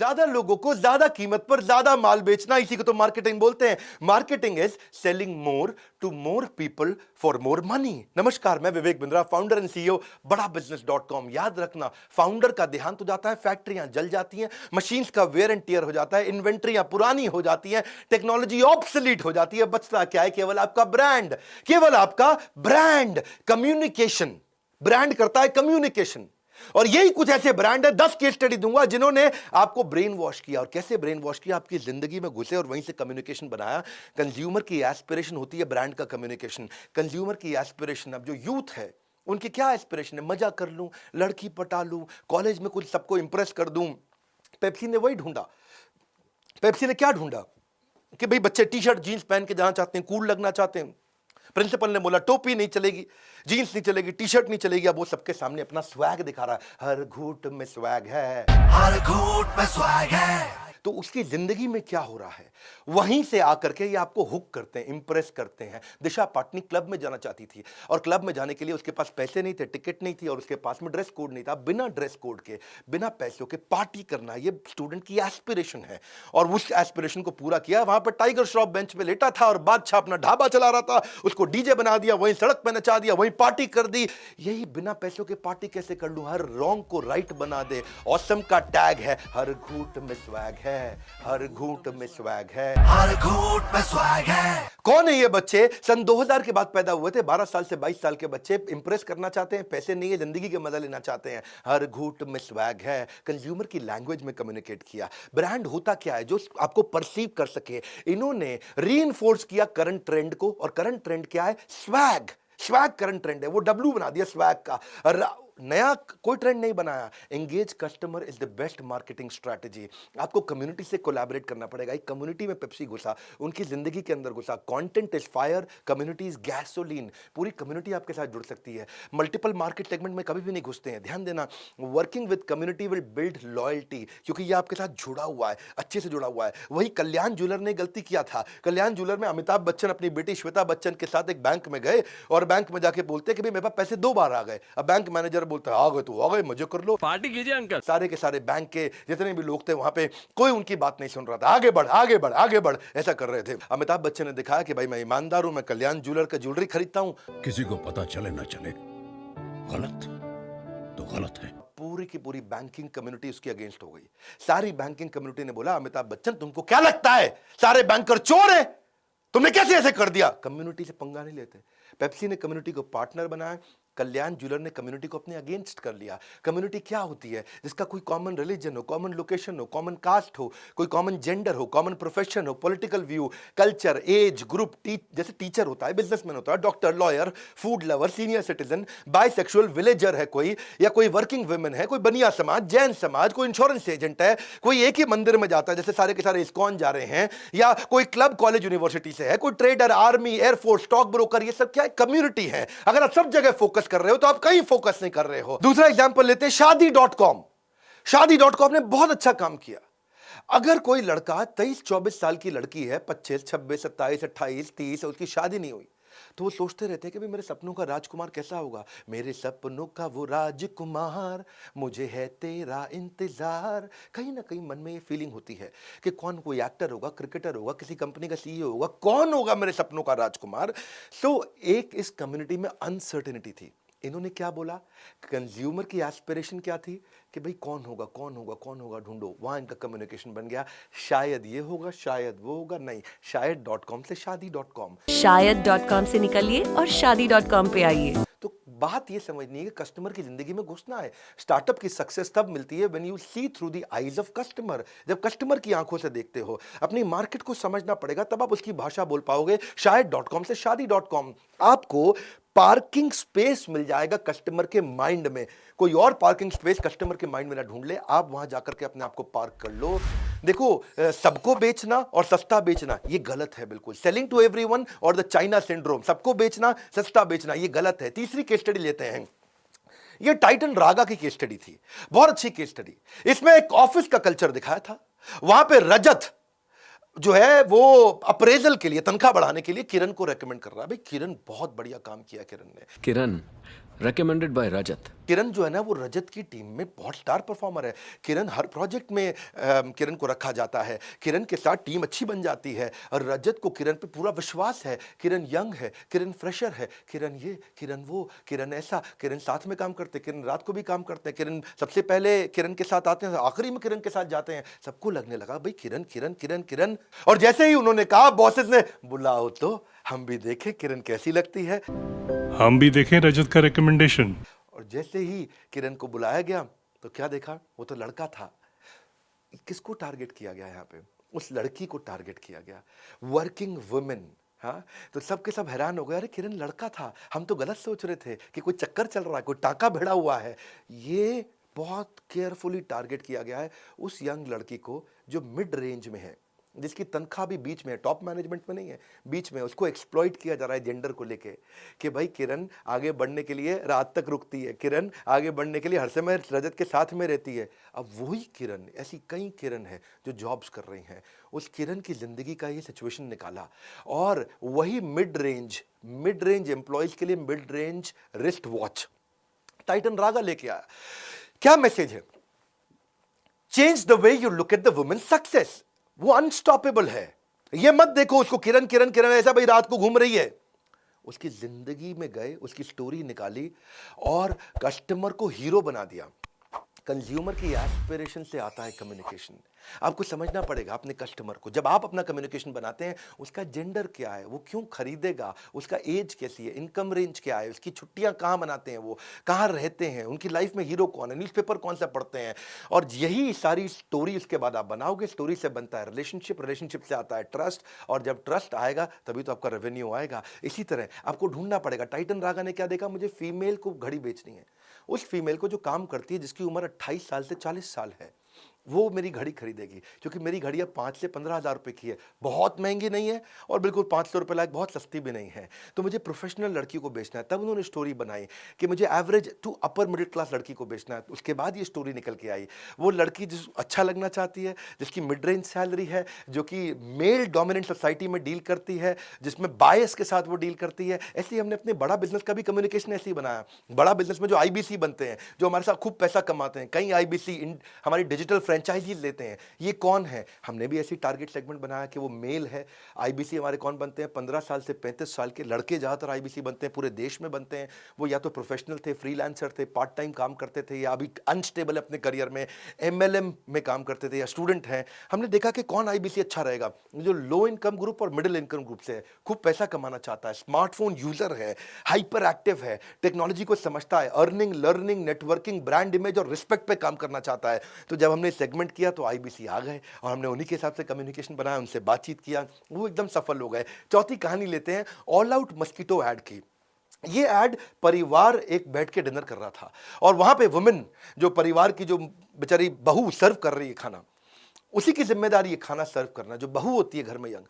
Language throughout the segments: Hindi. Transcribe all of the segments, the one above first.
ज्यादा लोगों को ज्यादा कीमत पर ज्यादा माल बेचना, इसी को तो मार्केटिंग बोलते हैं। Marketing is selling more to more people for more money. नमस्कार, मैं Vivek Bindra, founder and CEO Bada business dot com. याद रखना, फाउंडर का देहांत हो जाता है, फैक्ट्रियां जल जाती हैं, मशीन्स का वेयर एंड टियर हो जाता है, इन्वेंट्रियां पुरानी हो जाती हैं, टेक्नोलॉजी ऑब्सोलीट हो जाती है। बचता क्या है? केवल आपका ब्रांड, केवल आपका ब्रांड। कम्युनिकेशन, ब्रांड करता है कम्युनिकेशन। और यही कुछ ऐसे ब्रांड है, 10 केस स्टडी दूंगा जिन्होंने आपको ब्रेन वॉश किया। और कैसे ब्रेन वॉश किया? आपकी जिंदगी में घुसे और वहीं से कम्युनिकेशन बनाया। कंज्यूमर की एस्पिरेशन होती है ब्रांड का कम्युनिकेशन। कंज्यूमर की एस्पिरेशन, अब जो यूथ है उनकी क्या एस्पिरेशन है? मजा कर लूं, लड़की पटा लूं, कॉलेज में कुछ सबको इंप्रेस कर दूं। पेप्सी ने वही ढूंढा। पेप्सी ने क्या ढूंढा कि भाई बच्चे टी शर्ट जींस पहन के जाना चाहते हैं, कूल लगना चाहते हैं। प्रिंसिपल ने बोला टोपी नहीं चलेगी, जीन्स नहीं चलेगी, टी शर्ट नहीं चलेगी। अब वो सबके सामने अपना स्वैग दिखा रहा है। हर घूंट में स्वैग है, हर घूंट में स्वैग है। तो उसकी जिंदगी में क्या हो रहा है? वहीं से आकर के ये आपको हुक करते हैं, इंप्रेस करते हैं। दिशा पाटनी क्लब में जाना चाहती थी और क्लब में जाने के लिए उसके पास पैसे नहीं थे, टिकट नहीं थी और उसके पास में ड्रेस कोड नहीं था। बिना ड्रेस कोड के, बिना पैसों के पार्टी करना, ये स्टूडेंट की एस्पिरेशन है। और उस एस्पिरेशन को पूरा किया। वहां पर टाइगर श्रॉफ बेंच पे लेटा था और बादशाह अपना ढाबा चला रहा था। उसको डीजे बना दिया, वहीं सड़क पे नचा दिया, वहीं पार्टी कर दी। यही बिना पैसों के पार्टी कैसे कर लूं? हर रॉन्ग को राइट बना दे। ऑसम का टैग है, हर घूंट में स्वैग है, हर घूंट में स्वैग है, हर घूंट में स्वैग है। कौन है ये बच्चे? सन 2000 के बाद पैदा हुए थे। 12 साल से 22 साल के बच्चे इंप्रेस करना चाहते हैं, पैसे नहीं है, जिंदगी के मजा लेना चाहते हैं। हर घूंट में स्वैग है। कंज्यूमर की लैंग्वेज में कम्युनिकेट किया। ब्रांड होता क्या है? जो आपको परसीव कर सके। इन्होंने रीइंफोर्स किया करंट ट्रेंड को। और करंट ट्रेंड क्या है? स्वैग। स्वैग करंट ट्रेंड है, वो डब्ल्यू बना दिया स्वैग का। नया कोई ट्रेंड नहीं बनाया। Engage customer is the best marketing strategy. आपको कम्युनिटी से कोलैबोरेट करना पड़ेगा। एक कम्युनिटी में पेप्सी घुसा, उनकी जिंदगी के अंदर घुसा। Content is fire, community is gasoline. पूरी कम्युनिटी आपके साथ जुड़ सकती है। मल्टीपल मार्केट सेगमेंट में कभी भी नहीं घुसते हैं। ध्यान देना, working with community will build loyalty, क्योंकि ये आपके साथ जुड़ा हुआ है, अच्छे से जुड़ा हुआ है। वही कल्याण ज्वेलर ने गलती किया था। कल्याण ज्वेलर में अमिताभ बच्चन अपनी बेटी श्वेता बच्चन के साथ एक बैंक में गए और बैंक में जाके बोलते कि भाई मेरे पास पैसे 2 बार आ गए। अब बैंक मैनेजर बोलता है आ गए तो आ गए, मजे कर लो, पार्टी कीजिए अंकल। सारे के सारे बैंक के जितने भी लोग थे वहां पे कोई उनकी बात नहीं सुन रहा था। आगे बढ़, आगे बढ़, आगे बढ़, ऐसा कर रहे थे। अमिताभ बच्चन ने दिखाया कि भाई मैं ईमानदार हूं, मैं कल्याण ज्वेलर का ज्वेलरी खरीदता हूं। किसी को पता चले ना चले, गलत तो गलत है। पूरी की पूरी बैंकिंग कम्युनिटी उसके अगेंस्ट हो गई। सारी बैंकिंग कम्युनिटी ने बोला अमिताभ बच्चन तुमको क्या लगता है सारे बैंकर चोर है? तुमने कैसे ऐसे कर दिया? कम्युनिटी से पंगा नहीं लेते। पेप्सी ने कम्युनिटी को पार्टनर बनाया, कल्याण ज्वेलर ने कम्युनिटी को अपने अगेंस्ट कर लिया। कम्युनिटी क्या होती है? जिसका कोई कॉमन रिलीजन हो, कॉमन लोकेशन हो, कॉमन कास्ट हो, कोई कॉमन जेंडर हो, कॉमन प्रोफेशन हो, political view, culture, age, group, जैसे टीचर होता है, बिजनेसमैन होता है, doctor, lawyer, food lover, senior citizen, bisexual, villager है कोई, या कोई वर्किंग वुमेन है, कोई बनिया समाज, जैन समाज, कोई इंश्योरेंस एजेंट है, कोई एक ही मंदिर में जाता है जैसे सारे के सारे इस्कॉन जा रहे हैं, या कोई क्लब, कॉलेज, यूनिवर्सिटी से है, कोई trader, army, air force, stock broker, ये सब क्या है? कम्युनिटी है। अगर आप सब जगह फोकस कर रहे हो तो आप कहीं फोकस नहीं कर रहे हो। दूसरा एग्जांपल लेते हैं शादी.com। शादी.com ने बहुत अच्छा काम किया। अगर कोई लड़का 23-24 साल की लड़की है, 25, 26, 27, 28, 30, उसकी शादी नहीं हुई, तो वो सोचते रहते हैं कि भाई मेरे सपनों का राजकुमार कैसा होगा? मेरे सपनों का वो राजकुमार, मुझे है तेरा इंतजार। कहीं ना कहीं मन में ये फीलिंग होती है कि कौन, कोई एक्टर होगा, क्रिकेटर होगा, किसी कंपनी का सीईओ होगा, कौन होगा मेरे सपनों का राजकुमार? सो एक इस कम्युनिटी में अनसर्टेनिटी थी। इन्होंने क्या बोला? कंज्यूमर की एस्पिरेशन क्या थी कि भाई कौन होगा, कौन होगा, कौन होगा, ढूंढो। वहां इनका कम्युनिकेशन बन गया, शायद ये होगा, शायद वो होगा, नहीं, शायद.com से शादी.com। शायद.com से निकलिए और शादी.com पे आइए। तो बात ये समझनी है कि कस्टमर की जिंदगी में घुसना है। स्टार्टअप की सक्सेस तब मिलती है when you see through the eyes of customer. जब कस्टमर की आंखों से देखते हो, अपनी मार्केट को समझना पड़ेगा, तब आप उसकी भाषा बोल पाओगे। शायद.com से शादी.com। आपको पार्किंग स्पेस मिल जाएगा कस्टमर के माइंड में। कोई और पार्किंग स्पेस कस्टमर के माइंड में ना ढूंढ ले, आप वहां जाकर के अपने आप को पार्क कर लो। देखो, सबको बेचना और सस्ता बेचना ये गलत है बिल्कुल। सेलिंग टू एवरीवन और द चाइना सिंड्रोम, सबको बेचना, सस्ता बेचना, ये गलत है। तीसरी केस स्टडी लेते हैं। ये टाइटन रागा की केस स्टडी थी, बहुत अच्छी केस स्टडी। इसमें एक ऑफिस का कल्चर दिखाया था। वहां पे रजत जो है वो अप्रेजल के लिए, तनख्वाह बढ़ाने के लिए किरण को रेकमेंड कर रहा है। भाई किरण बहुत बढ़िया काम किया किरण ने। किरण recommended by Rajat. किरण जो है ना वो रजत की टीम में बहुत स्टार परफॉर्मर है। किरण हर प्रोजेक्ट में किरण को रखा जाता है, किरण के साथ टीम अच्छी बन जाती है और रजत को किरण पे पूरा विश्वास है। किरण यंग है, किरण फ्रेशर है, किरण ये, किरण वो, किरण ऐसा, किरण साथ में काम करते, किरण रात को भी काम करते हैं, किरण सबसे पहले किरण के साथ आते हैं, आखिरी में किरण के साथ जाते हैं। सबको लगने लगा भाई किरण किरण किरण किरण। और जैसे ही उन्होंने कहा बॉसेस ने, बुलाओ तो हम भी देखें किरण कैसी लगती है। हम भी देखें रजत का रिकमेंडेशन। और जैसे ही किरण को बुलाया गया तो क्या देखा, वो तो लड़का था। किसको टारगेट किया गया यहाँ पे? उस लड़की को टारगेट किया गया, वर्किंग वुमेन। हाँ, तो सब के सब हैरान हो गए, अरे किरण लड़का था, हम तो गलत सोच रहे थे कि कोई चक्कर चल रहा है, कोई टाका भिड़ा हुआ है। ये बहुत केयरफुली टारगेट किया गया है उस यंग लड़की को जो मिड रेंज में है, जिसकी तनख्वाह भी बीच में है, टॉप मैनेजमेंट में नहीं है, बीच में। उसको एक्सप्लॉइट किया जा रहा है जेंडर को लेके कि भाई किरण आगे बढ़ने के लिए रात तक रुकती है, किरण आगे बढ़ने के लिए हर समय रजत के साथ में रहती है। अब वही किरण, ऐसी कई किरण है जो जॉब्स कर रही हैं, उस किरण की जिंदगी का ये सिचुएशन निकाला और वही मिड रेंज एम्प्लॉयज के लिए mid range wrist watch Titan Raga लेके आया। क्या मैसेज है? Change the way you look at the women success. वो अनस्टॉपेबल है। ये मत देखो उसको किरण किरण किरण ऐसा भाई रात को घूम रही है। उसकी जिंदगी में गए, उसकी स्टोरी निकाली और कस्टमर को हीरो बना दिया। कंज्यूमर की एस्पिरेशन से आता है कम्युनिकेशन। आपको समझना पड़ेगा अपने कस्टमर को। जब आप अपना कम्युनिकेशन बनाते हैं, उसका जेंडर क्या है, वो क्यों खरीदेगा, उसका एज कैसी है, इनकम रेंज क्या है, उसकी छुट्टियां कहाँ मनाते हैं, वो कहाँ रहते हैं, उनकी लाइफ में हीरो कौन है, न्यूज़पेपर कौन सा पढ़ते हैं, और यही सारी स्टोरी उसके बाद आप बनाओगे। स्टोरी से बनता है रिलेशनशिप, रिलेशनशिप से आता है ट्रस्ट, और जब ट्रस्ट आएगा तभी तो आपका रेवेन्यू आएगा। इसी तरह आपको ढूंढना पड़ेगा। टाइटन रागा ने क्या देखा, मुझे फीमेल को घड़ी बेचनी है। उस फीमेल को जो काम करती है, जिसकी उम्र 28 साल से 40 साल है, वो मेरी घड़ी खरीदेगी, क्योंकि मेरी घड़ी अब 5 से 15 हज़ार रुपये की है, बहुत महंगी नहीं है और बिल्कुल 500 रुपये लायक बहुत सस्ती भी नहीं है। तो मुझे प्रोफेशनल लड़की को बेचना है। तब उन्होंने स्टोरी बनाई कि मुझे average to upper middle class लड़की को बेचना है। उसके बाद ये स्टोरी निकल के आई। वो लड़की जिस अच्छा लगना चाहती है, जिसकी मिड रेंज सैलरी है, जो कि मेल डोमिनेंट सोसाइटी में डील करती है, जिसमें बायस के साथ वो डील करती है। ऐसे ही हमने अपने बड़ा बिजनेस का भी कम्युनिकेशन ऐसे ही बनाया। बड़ा बिजनेस में जो IBC बनते हैं, जो हमारे साथ खूब पैसा कमाते हैं, कई IBC हमारी डिजिटल फ्रेंचाइजीज लेते हैं, ये कौन है? हमने भी ऐसी टारगेट सेगमेंट बनाया कि वो मेल है। IBC हमारे कौन बनते हैं? 15 साल से 35 साल के लड़के ज़्यादातर IBC बनते हैं, पूरे देश में बनते हैं। वो या तो प्रोफेशनल थे, फ्रीलांसर थे, पार्ट टाइम काम करते थे, या अभी अनस्टेबल अपने करियर में MLM में काम करते थे, या स्टूडेंट हैं। हमने देखा कि कौन IBC अच्छा रहेगा, जो लो इनकम ग्रुप और मिडिल इनकम ग्रुप से है, खूब पैसा कमाना चाहता है, स्मार्टफोन यूजर है, हाइपर एक्टिव है, टेक्नोलॉजी को समझता है, earning, learning, networking, brand image और रिस्पेक्ट पे काम करना चाहता है। तो जब हमने सेगमेंट किया तो IBC आ गए और हमने उन्हीं के हिसाब से कम्युनिकेशन बनाया, उनसे बातचीत किया, वो एकदम सफल हो गए। चौथी कहानी लेते हैं ऑल आउट मस्कीटो ऐड की। ये ऐड परिवार एक बैठ के डिनर कर रहा था और वहां पे वुमेन, जो परिवार की जो बेचारी बहू सर्व कर रही है खाना, उसी की जिम्मेदारी है खाना सर्व करना। जो बहू होती है घर में यंग,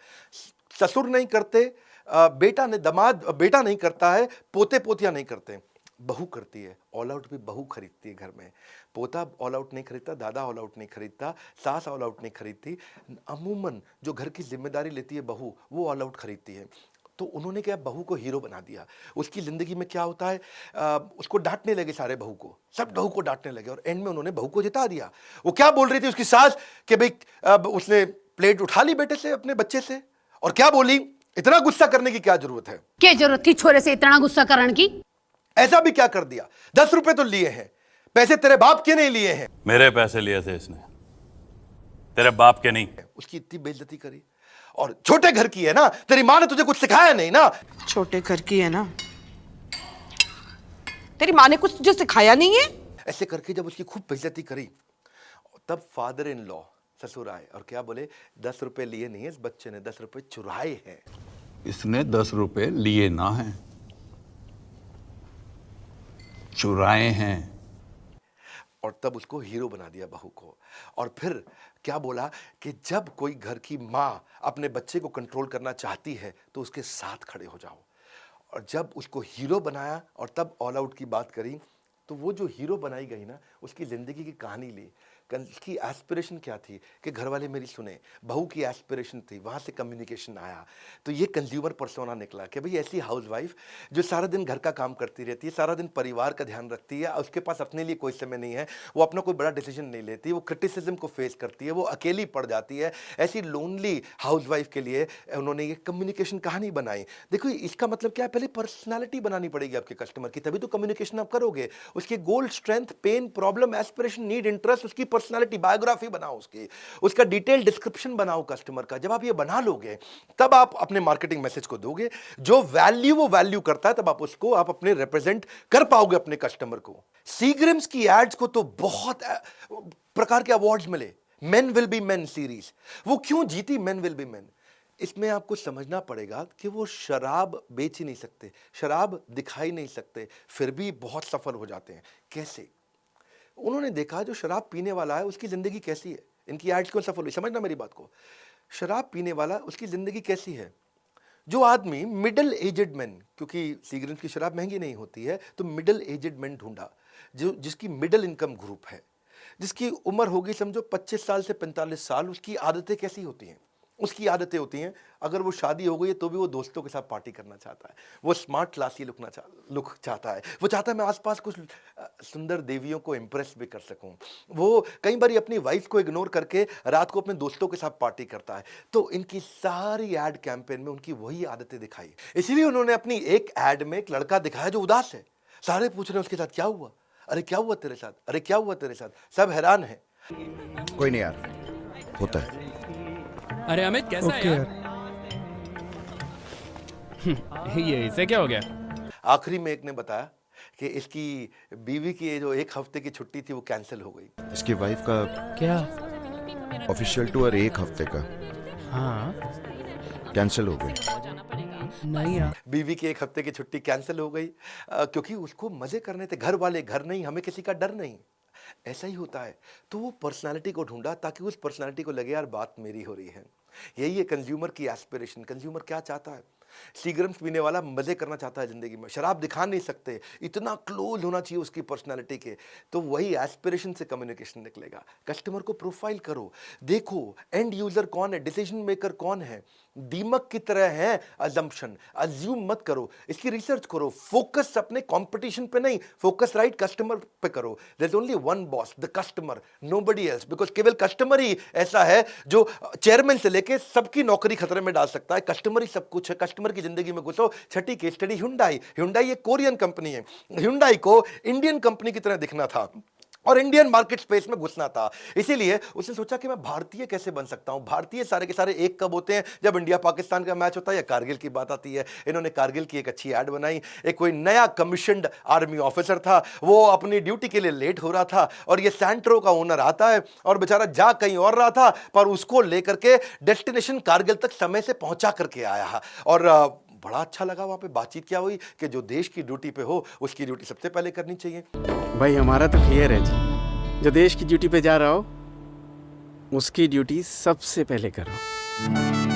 ससुर नहीं करते, बेटा ने दामाद बेटा नहीं करता है, पोते पोतियां नहीं करते, बहू करती है। ऑल आउट भी बहू खरीदती है घर में। पोता ऑल आउट नहीं खरीदता, दादा ऑल आउट नहीं खरीदता, सास ऑल आउट नहीं खरीदती। अमूमन जो घर की जिम्मेदारी लेती है बहू, वो ऑल आउट खरीदती है। तो उन्होंने क्या, बहू को हीरो बना दिया। उसकी जिंदगी में क्या होता है, उसको डांटने लगे सारे बहू को, सब बहू को डांटने लगे और एंड में उन्होंने बहू को जिता दिया। वो क्या बोल रही थी उसकी सास कि भाई उसने प्लेट उठा ली बेटे से, अपने बच्चे से, और क्या बोली, इतना गुस्सा करने की क्या जरूरत है, क्या जरूरत थी छोरे से इतना गुस्सा करने की? ऐसा भी क्या कर दिया, 10 रुपए तो लिए हैं, पैसे तेरे बाप के नहीं लिए हैं। मेरे पैसे लिए थे इसने, तेरे बाप के नहीं। उसकी इतनी बेइज्जती करी। और छोटे घर की है ना, तेरी माँ ने तुझे कुछ सिखाया नहीं ना। छोटे घर की है ना, तेरी माँ ने कुछ तुझे सिखाया नहीं है। ऐसे करके जब उसकी खूब बेइज्जती करी, तब फादर इन लॉ ससुर आए और क्या बोले, 10 रुपए लिए नहीं है इस बच्चे ने, 10 रुपए चुराए हैं। इसने 10 रुपए लिए ना हैं, चुराए हैं। और तब उसको हीरो बना दिया बहू को। और फिर क्या बोला कि जब कोई घर की माँ अपने बच्चे को कंट्रोल करना चाहती है तो उसके साथ खड़े हो जाओ। और जब उसको हीरो बनाया और तब ऑल आउट की बात करी, तो वो जो हीरो बनाई गई ना, उसकी ज़िंदगी की कहानी ली। की एस्पिरेशन क्या थी कि घर वाले मेरी सुने, बहू की एस्पिरेशन थी, वहाँ से कम्युनिकेशन आया। तो ये कंज्यूमर पर्सोना निकला कि भाई ऐसी हाउसवाइफ जो सारा दिन घर का काम करती रहती है, सारा दिन परिवार का ध्यान रखती है, उसके पास अपने लिए कोई समय नहीं है, वो अपना कोई बड़ा डिसीजन नहीं लेती, वो क्रिटिसिज्म को फेस करती है, वो अकेली पड़ जाती है। ऐसी लोनली हाउसवाइफ के लिए उन्होंने ये कम्युनिकेशन कहानी बनाई। देखो इसका मतलब क्या है, पहले पर्सनालिटी बनानी पड़ेगी आपके कस्टमर की, तभी तो कम्युनिकेशन आप करोगे। उसके goal, strength, pain, problem, aspiration, need, interest, उसकी पर्सनालिटी, बायोग्राफी बनाओ उसकी, उसका डिटेल डिस्क्रिप्शन बनाओ कस्टमर का। जब आप ये बना लोगे तब आप अपने मार्केटिंग मैसेज को दोगे। जो वैल्यू वो वैल्यू करता है, तब आप उसको आप अपने रिप्रेजेंट कर पाओगे अपने कस्टमर को। सीग्रिम्स की एड्स को तो बहुत प्रकार के अवार्ड्स मिले। Men will be main series, वो क्यों जीती मेन विल बी मेन? इसमें आपको समझना पड़ेगा कि वो शराब बेच ही नहीं सकते, शराब दिखाई नहीं सकते, फिर भी बहुत सफल हो जाते हैं। कैसे? उन्होंने देखा जो शराब पीने वाला है उसकी जिंदगी कैसी है। इनकी एड्स क्यों सफल हुई, समझना मेरी बात को। शराब पीने वाला, उसकी जिंदगी कैसी है। जो आदमी मिडिल एजेड मैन, क्योंकि सीग्रिम्स की शराब महंगी नहीं होती है, तो मिडिल एजेड मैन ढूंढा जो जिसकी मिडिल इनकम ग्रुप है, जिसकी उम्र होगी समझो 25 साल से 45 साल। उसकी आदतें कैसी होती हैं? उसकी आदतें होती हैं, अगर वो शादी हो गई है तो भी वो दोस्तों के साथ पार्टी करना चाहता है, वो स्मार्ट क्लासी लुक चाहता है, वो चाहता है मैं आसपास कुछ सुंदर देवियों को इम्प्रेस भी कर सकूं। वो कई बार अपनी वाइफ को इग्नोर करके रात को अपने दोस्तों के साथ पार्टी करता है। तो इनकी सारी एड कैंपेन में उनकी वही आदतें दिखाई। इसीलिए उन्होंने अपनी एक एड में एक लड़का दिखाया जो उदास है। सारे पूछ रहे हैं उसके साथ क्या हुआ, अरे क्या हुआ तेरे साथ, अरे क्या हुआ तेरे साथ, सब हैरान है। कोई नहीं यार, होता है। अरे अमित कैसा है यार? ये इसे क्या हो गया? आखिरी में एक ने बताया कि इसकी बीवी की जो 1 हफ्ते की छुट्टी थी वो कैंसिल हो गई। इसकी वाइफ का क्या? ऑफिशियल टूर 1 हफ्ते का हाँ कैंसिल हो गई। नहीं यार, बीवी की 1 हफ्ते की छुट्टी कैंसिल हो गई क्योंकि उसको मजे करने थे, घर वाले, घर नहीं, हमें किसी का डर नहीं। ऐसा ही होता है। तो वो पर्सनालिटी को ढूंढा ताकि उस पर्सनालिटी को लगे यार बात मेरी हो रही है। यही है कंज्यूमर की एस्पिरेशन। कंज्यूमर क्या चाहता है? सीग्रिम्स पीने वाला मजे करना चाहता है जिंदगी में, शराब दिखा नहीं सकते, इतना क्लोज होना चाहिए उसकी पर्सनालिटी के। तो वही एस्पिरेशन से कम्युनिकेशन निकलेगा। कस्टमर को प्रोफाइल करो, देखो एंड यूजर कौन है, डिसीजन मेकर कौन है। दीमक की तरह है अजम्पशन, अज्यूम मत करो, इसकी रिसर्च करो। फोकस अपने कंपटीशन पे नहीं, फोकस राइट कस्टमर पे करो। There is only one boss, the customer, nobody else. Because केवल कस्टमर ही ऐसा है जो चेयरमैन से लेके सबकी नौकरी खतरे में डाल सकता है। कस्टमर ही सब कुछ है। कस्टमर की जिंदगी में घुसो। छठी केस स्टडी Hyundai। Hyundai एक कोरियन कंपनी है। Hyundai को इंडियन कंपनी की तरह दिखना था और इंडियन मार्केट स्पेस में घुसना था। इसीलिए उसने सोचा कि मैं भारतीय कैसे बन सकता हूं। भारतीय सारे के सारे एक कब होते हैं? जब इंडिया पाकिस्तान का मैच होता है या कारगिल की बात आती है। इन्होंने कारगिल की एक अच्छी ऐड बनाई। एक कोई नया कमीशन्ड आर्मी ऑफिसर था, वो अपनी ड्यूटी के लिए लेट हो रहा था और ये सैंट्रो का ओनर आता है और बेचारा जा कहीं और रहा था, पर उसको लेकर के डेस्टिनेशन कारगिल तक समय से पहुंचा करके आया। और बड़ा अच्छा लगा। वहां पे बातचीत क्या हुई कि जो देश की ड्यूटी पे हो उसकी ड्यूटी सबसे पहले करनी चाहिए। भाई हमारा तो क्लियर है जी, जो देश की ड्यूटी पे जा रहा हो उसकी ड्यूटी सबसे पहले करो।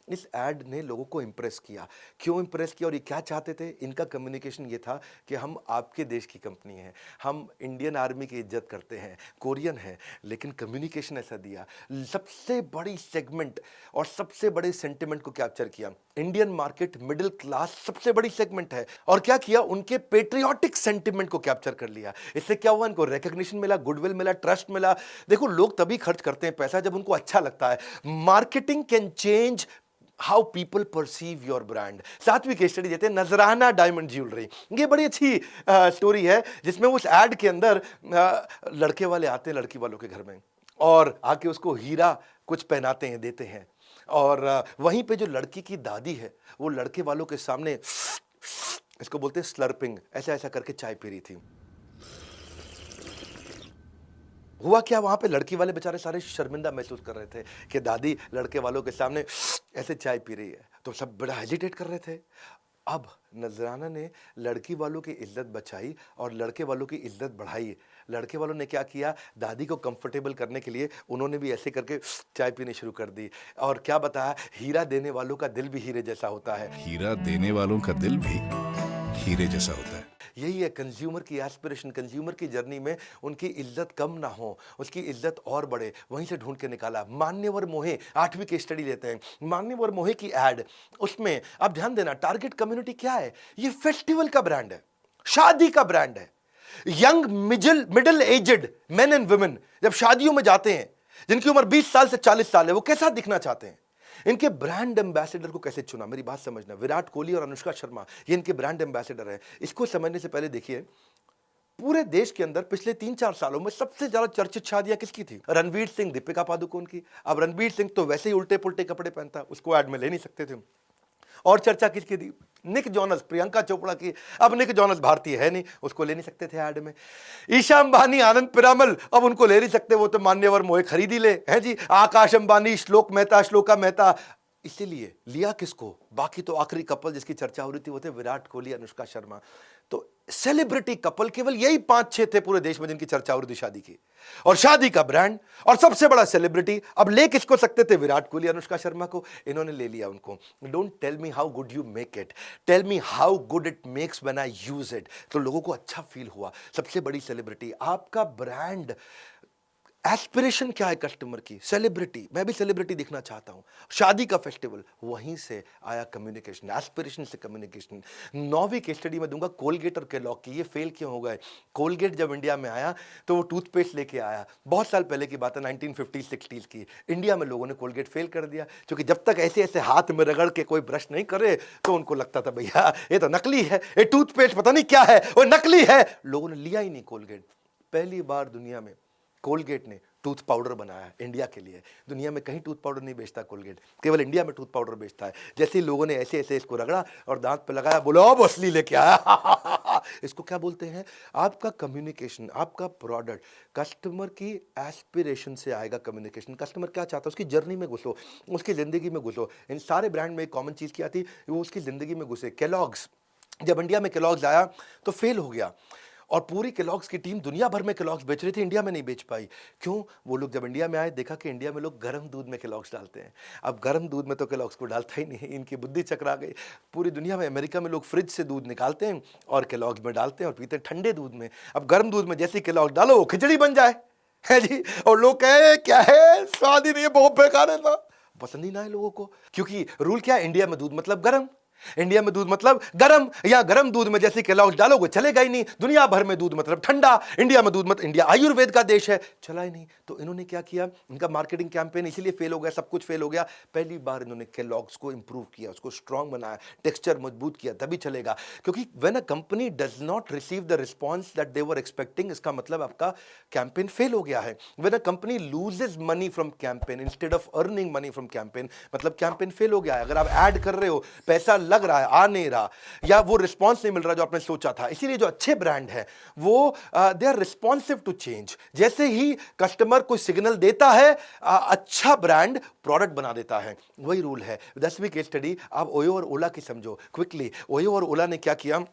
इस ऐड ने लोगों को इंप्रेस किया। क्यों इंप्रेस किया और ये क्या चाहते थे? इनका कम्युनिकेशन ये था कि हम आपके देश की कंपनी हैं, हम इंडियन आर्मी की इज्जत करते हैं, कोरियन है, लेकिन कम्युनिकेशन ऐसा दिया। सबसे बड़ी सेगमेंट और सबसे बड़े सेंटिमेंट को कैप्चर किया। इंडियन मार्केट मिडिल क्लास सबसे बड़ी सेगमेंट है और क्या किया? उनके पेट्रियोटिक सेंटिमेंट को कैप्चर कर लिया। इससे क्या हुआ? इनको रिकग्निशन मिला, गुडविल मिला, ट्रस्ट मिला। देखो लोग तभी खर्च करते हैं पैसा जब उनको अच्छा लगता है। Marketing can change how people perceive your brand. 7वीं केस स्टडी देते हैं नजराना डायमंड ज्वेलरी। ये बड़ी अच्छी स्टोरी है जिसमें उस एड के अंदर लड़के वाले आते हैं लड़की वालों के घर में और आके उसको हीरा कुछ पहनाते हैं, देते हैं। और वहीं पे जो लड़की की दादी है वो लड़के वालों के सामने, इसको बोलते हैं स्लर्पिंग, ऐसा ऐसा करके चाय पी रही थी। हुआ क्या? वहां पे लड़की वाले बेचारे सारे शर्मिंदा महसूस कर रहे थे कि दादी लड़के वालों के सामने ऐसे चाय पी रही है, तो सब बड़ा हेजिटेट कर रहे थे। अब नजराना ने लड़की वालों की इज्जत बचाई और लड़के वालों की इज्जत बढ़ाई। लड़के वालों ने क्या किया? दादी को कंफर्टेबल करने के लिए उन्होंने भी ऐसे करके चाय पीनी शुरू कर दी। और क्या बताया? हीरा देने वालों का दिल भी हीरे जैसा होता है। हीरा देने वालों का दिल भी हीरे जैसा होता है। यही है कंज्यूमर की एस्पिरेशन, कंज्यूमर की जर्नी में उनकी इज्जत कम ना हो, उसकी इज्जत और बढ़े, वहीं से ढूंढ के निकाला। मान्यवर मोहे 8वीं केस स्टडी लेते हैं, मान्यवर मोहे की एड, उसमें आप ध्यान देना टारगेट कम्युनिटी क्या है, ये फेस्टिवल का ब्रांड है, शादी का ब्रांड है। Young middle aged men and women जब शादियों में जाते हैं, जिनकी उम्र 20 साल से 40 साल है, वो कैसा दिखना चाहते हैं, इनके ब्रांड एम्बेसडर को कैसे चुना। मेरी बात समझना, विराट कोहली और अनुष्का शर्मा ये इनके ब्रांड एम्बेसडर है। इसको समझने से पहले देखिए, पूरे देश के अंदर पिछले 3-4 सालों में सबसे ज्यादा चर्चित शादियां किसकी थी? रणवीर सिंह, दीपिका पादुकोण की। अब रणवीर सिंह तो वैसे ही उल्टे पुल्टे कपड़े पहनता, उसको ऐड में ले नहीं सकते थे। और चर्चा किसकी थी? निक जॉनस, प्रियंका चोपड़ा की। अब निक जॉनस भारतीय है नहीं, उसको ले नहीं सकते थे ऐड में। ईशा अंबानी, आनंद पिरामल, अब उनको ले नहीं सकते, वो तो मान्यवर मोहे खरीद ही ले हैं जी। आकाश अंबानी, श्लोका मेहता। इसीलिए लिया किसको? बाकी तो आखिरी कपल जिसकी चर्चा हो रही थी वो थे विराट कोहली, अनुष्का शर्मा। तो सेलिब्रिटी कपल केवल यही 5-6 थे पूरे देश में जिनकी चर्चा हो रही थी शादी की। और शादी का ब्रांड और सबसे बड़ा सेलिब्रिटी, अब ले किसको सकते थे? विराट कोहली, अनुष्का शर्मा को। इन्होंने ले लिया उनको। Don't tell me how good you make it, tell me how good it makes when I use it. तो लोगों को अच्छा फील हुआ। सबसे बड़ी सेलिब्रिटी, आपका ब्रांड एस्पिरेशन क्या है कस्टमर की? सेलिब्रिटी, मैं भी सेलिब्रिटी दिखना चाहता हूं। शादी का फेस्टिवल, वहीं से आया कम्युनिकेशन, एस्पिरेशन से कम्युनिकेशन। 9वीं केस स्टडी में दूंगा कोलगेट और केलॉग की। ये फेल क्यों हो गए? कोलगेट जब इंडिया में आया तो वो टूथपेस्ट लेके आया, बहुत साल पहले की बात है, 1950-60s की। इंडिया में लोगों ने कोलगेट फेल कर दिया, क्योंकि जब तक ऐसे ऐसे हाथ में रगड़ के कोई ब्रश नहीं करे तो उनको लगता था भैया ये तो नकली है, ये टूथपेस्ट पता नहीं क्या है, वो नकली है। लोगों ने लिया ही नहीं कोलगेट। पहली बार दुनिया में कोलगेट ने टूथ पाउडर बनाया इंडिया के लिए। दुनिया में कहीं टूथ पाउडर नहीं बेचता कोलगेट, केवल इंडिया में टूथ पाउडर बेचता है। जैसे ही लोगों ने ऐसे ऐसे इसको रगड़ा और दांत पे लगाया, बोलो अब असली लेके आया। इसको क्या बोलते हैं? आपका कम्युनिकेशन, आपका प्रोडक्ट कस्टमर की एस्पिरेशन से आएगा। कम्युनिकेशन, कस्टमर क्या चाहता है उसकी जर्नी में घुसो, उसकी जिंदगी में घुसो। इन सारे ब्रांड में एक कॉमन चीज क्या थी? वो उसकी जिंदगी में घुसे। केलॉग्स, जब इंडिया में केलॉग्स आया तो फेल हो गया, और पूरी केलॉग्स की टीम दुनिया भर में केलॉग्स बेच रही थी, इंडिया में नहीं बेच पाई। क्यों? वो लोग जब इंडिया में आए, देखा कि इंडिया में लोग गर्म दूध में केलॉग्स डालते हैं। अब गर्म दूध में तो केलॉग्स को डालता ही नहीं, इनकी बुद्धि चकरा गई। पूरी दुनिया में, अमेरिका में लोग फ्रिज से दूध निकालते हैं और केलॉग्स में डालते हैं और पीते हैं ठंडे दूध में। अब गर्म दूध में जैसे केलॉग्स डालो वो खिचड़ी बन जाए, है जी। और लोग कहे क्या है, स्वाद ही नहीं है, बहुत बेकार है ना, पसंद ही ना है लोगों को। क्योंकि रूल क्या है? इंडिया में दूध मतलब गर्म, इंडिया में दूध मतलब गरम, या गरम दूध में जैसे केलॉग्स डालोगे चलेगा ही नहीं। दुनिया भर में दूध मतलब ठंडा, इंडिया में दूध मतलब, इंडिया आयुर्वेद का देश है, चला ही नहीं। तो इन्होंने क्या किया? इनका मार्केटिंग कैंपेन इसीलिए फेल हो गया, सब कुछ फेल हो गया। पहली बार इन्होंने केलॉग्स को इंप्रूव किया, उसको स्ट्रांग बनाया, टेक्सचर मजबूत किया, तभी चलेगा। क्योंकि when a company does not receive the response that they were expecting, इसका मतलब आपका कैंपेन फेल हो गया है। When a company loses money from campaign instead of earning money from campaign, मतलब कैंपेन फेल हो गया है। अगर आप ऐड कर रहे हो, पैसा लग रहा है, आ नहीं रहा, या वो रिस्पॉन्स नहीं मिल रहा जो आपने सोचा था। इसीलिए जो अच्छे ब्रांड है वो they are responsive to change. जैसे ही कस्टमर कोई सिग्नल देता है, अच्छा ब्रांड प्रोडक्ट बना देता है। वही रूल है। 10वीं केस स्टडी आप ओयो और ओला की समझो क्विकली। ओयो और ओला ने क्या किया?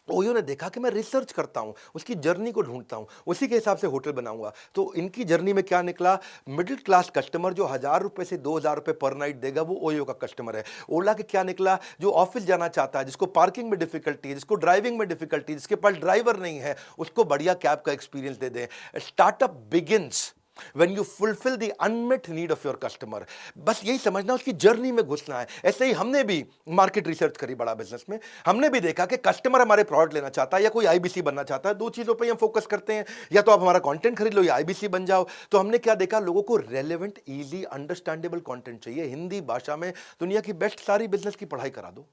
ओयो ने देखा कि मैं रिसर्च करता हूं, उसकी जर्नी को ढूंढता हूं, उसी के हिसाब से होटल बनाऊंगा। तो इनकी जर्नी में क्या निकला? मिडिल क्लास कस्टमर जो 1000 रुपए से 2000 रुपए पर नाइट देगा, वो ओयो का कस्टमर है। ओला के क्या निकला? जो ऑफिस जाना चाहता है, जिसको पार्किंग में डिफिकल्टी है, जिसको ड्राइविंग में डिफिकल्टी है, जिसके पास ड्राइवर नहीं है, उसको बढ़िया कैब का एक्सपीरियंस दे दें। Startup begins when you fulfill the unmet need of your customer। बस यही समझना, उसकी जर्नी में घुसना है। ऐसे ही हमने भी मार्केट रिसर्च करी बड़ा बिजनेस में, हमने भी देखा कि कस्टमर हमारे प्रोडक्ट लेना चाहता है या कोई आईबीसी बनना चाहता है। दो चीजों पे हम फोकस करते हैं, या तो आप हमारा कंटेंट खरीद लो या आईबीसी बन जाओ। तो हमने क्या देखा? लोगों को रेलेवेंट, इजी, अंडरस्टैंडेबल कंटेंट चाहिए। हिंदी भाषा में दुनिया की बेस्ट सारी बिजनेस की पढ़ाई करा दो,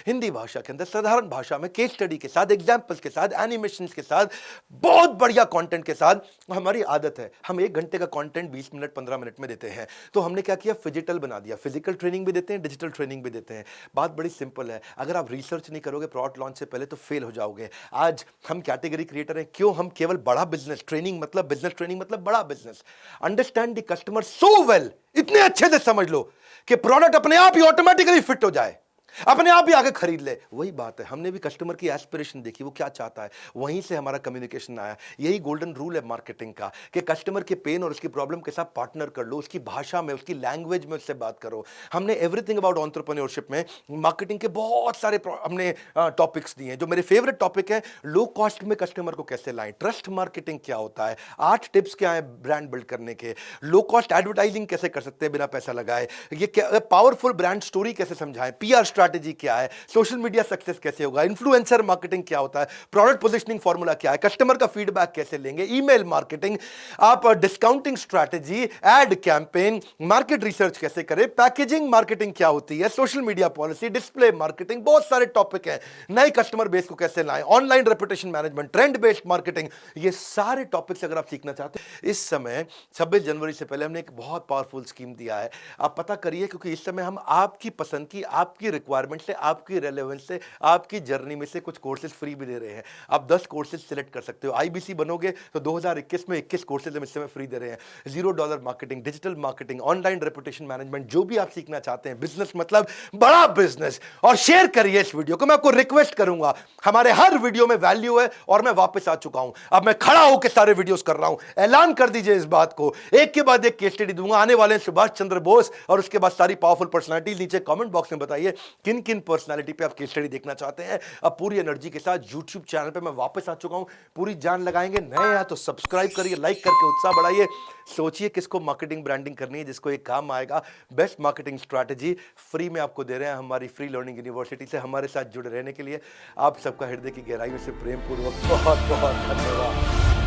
हिंदी भाषा के अंदर साधारण भाषा में, केस स्टडी के साथ, एग्जाम्पल्स के साथ, एनिमेशंस के साथ, बहुत बढ़िया कंटेंट के साथ। हमारी आदत है हम 1 घंटे का कंटेंट 20 मिनट 15 मिनट में देते हैं। तो हमने क्या किया? फिजिटल बना दिया। फिजिकल ट्रेनिंग भी देते हैं, डिजिटल ट्रेनिंग भी देते हैं। बात बड़ी सिंपल है, अगर आप रिसर्च नहीं करोगे प्रोडक्ट लॉन्च से पहले तो फेल हो जाओगे। आज हम कैटेगरी क्रिएटर हैं, क्यों? हम केवल बड़ा बिजनेस ट्रेनिंग मतलब बड़ा business. Understand the customer so well, इतने अच्छे से समझ लो कि प्रोडक्ट अपने आप ही ऑटोमेटिकली फिट हो जाए। अपने आप भी आके खरीद ले। वही बात है, हमने भी कस्टमर की एस्पिरेशन देखी, वो क्या चाहता है, वहीं से हमारा कम्युनिकेशन आया। यही गोल्डन रूल है मार्केटिंग का कि कस्टमर के पेन और उसकी प्रॉब्लम के साथ पार्टनर कर लो, उसकी भाषा में, उसकी लैंग्वेज में उससे बात करो। हमने एवरीथिंग अबाउट एंटरप्रेन्योरशिप में मार्केटिंग के बहुत सारे हमने टॉपिक्स दिए हैं। जो मेरे फेवरेट टॉपिक है, लो कॉस्ट में कस्टमर को कैसे लाएं, ट्रस्ट मार्केटिंग क्या होता है, 8 टिप्स क्या है ब्रांड बिल्ड करने के, लो कॉस्ट एडवर्टाइजिंग कैसे कर सकते हैं बिना पैसा लगाए, ये पावरफुल ब्रांड स्टोरी कैसे समझाएं, पीआर स्ट्रैटेजी क्या है, सोशल मीडिया सक्सेस कैसे होगा, इन्फ्लुएंसर मार्केटिंग क्या होता है, प्रोडक्ट पोजीशनिंग फॉर्मूला क्या है, कस्टमर का फीडबैक कैसे लेंगे, ईमेल मार्केटिंग, आप discounting strategy, ad campaign, market research कैसे करें, पैकेजिंग मार्केटिंग क्या होती है, social media policy, display marketing, बहुत सारे टॉपिक हैं। नए कस्टमर बेस को कैसे लाएं, online reputation management, trend based marketing, ये सारे टॉपिक्स अगर आप सीखना चाहते हैं, इस समय 26 जनवरी से पहले हमने एक बहुत पावरफुल स्कीम दिया है। आप पता करिए, क्योंकि इस समय हम आपकी पसंद की, आपकी रिक्वायरमेंट से, आपकी रेलेवेंस से, आपकी जर्नी में से कुछ कोर्सेज फ्री भी दे रहे हैं। आप 10 कोर्सेज सिलेक्ट कर सकते हो। आईबीसी बनोगे तो 2021 में 21 कोर्सेज हम इस समय फ्री दे रहे हैं। $0 marketing, digital marketing, online reputation management, जो भी आप सीखना चाहते हैं, बिजनेस मतलब बड़ा बिजनेस। और शेयर करिए इस वीडियो को। मैं आपको रिक्वेस्ट करूंगा, हमारे हर वीडियो में वैल्यू है और मैं वापस आ चुका हूं। अब मैं खड़ा होकर सारे वीडियोस कर रहा हूं। ऐलान कर दीजिए इस बात को, एक के बाद एक केस स्टडी दूंगा। आने वाले सुभाष चंद्र बोस और उसके बाद सारी पावरफुल पर्सनालिटीज। नीचे कमेंट बॉक्स में बताइए किन किन पर्सनालिटी पे आप केस स्टडी देखना चाहते हैं। अब पूरी एनर्जी के साथ YouTube चैनल पे मैं वापस आ चुका हूं, पूरी जान लगाएंगे। नए हैं तो सब्सक्राइब करिए, लाइक करके उत्साह बढ़ाइए। सोचिए किसको मार्केटिंग ब्रांडिंग करनी है, जिसको एक काम आएगा। बेस्ट मार्केटिंग स्ट्रैटेजी फ्री में आपको दे रहे हैं हमारी फ्री लर्निंग यूनिवर्सिटी से। हमारे साथ जुड़े रहने के लिए आप सबका हृदय की गहराइयों से प्रेम पूर्वक बहुत बहुत धन्यवाद।